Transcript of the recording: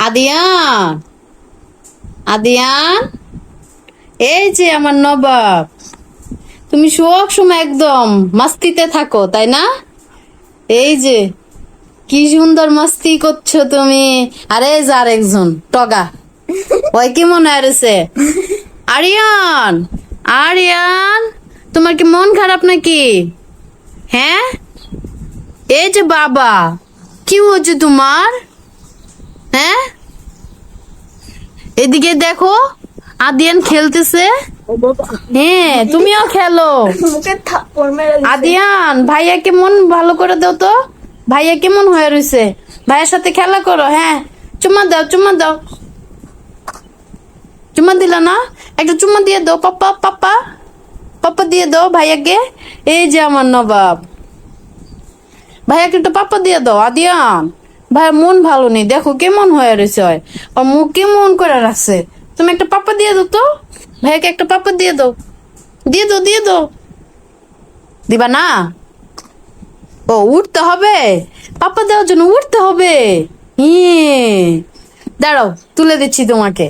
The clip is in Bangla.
আদিয়ান, আদিয়ান, এই যে আমার নবাব। তুমি সব সময় একদম মাস্তিতে থাকো, তাই না? এই যে কি সুন্দর মাস্তি করছো তুমি। আরে যার একজন টগা, ওই কি মনে হয়েছে? আরিয়ান, আরিয়ান, তোমার কি মন খারাপ নাকি? হ্যাঁ, এই যে বাবা, কি হচ্ছে তোমার? হ্যাঁ, এদিকে দেখো, আদিয়ান খেলতেছে। হ্যাঁ, তুমিও খেলো। মুখে থাপ্পড় মেরে দিছে। আদিয়ান, ভাইয়াকে মন ভালো করে দাও তো। ভাইয়া কেমন হয়ে রইছে? ভাইয়ের সাথে খেলা করো। হ্যাঁ, চুম্মা দাও, চুম্মা দাও। চুম্মা দিলা না? একটা চুম্মা দিয়ে দাও। পাপ্পা, পাপ্পা, পাপ্পা দিয়ে দাও ভাইয়াকে। এই যে আমার নবাব, ভাইয়াকে একটু পাপ্পা দিয়ে দাও। আদিয়ান, ভাইয়ের মন ভালো নেই, দেখো কেমন হয়ে রয়েছে। ওর মুখ কেমন করে রাখছে। তুমি একটা পাপ্পা দিয়ে দাও তো। ভাইয়াকে একটা পাপ্পা দিয়ে দাও। দিয়ে দাও, দিয়ে দাও। দিবা না? ও, উঠতে হবে। পাপ্পা দেওয়ার জন্য উঠতে হবে। দাঁড়াও, তুলে দিচ্ছি তোমাকে।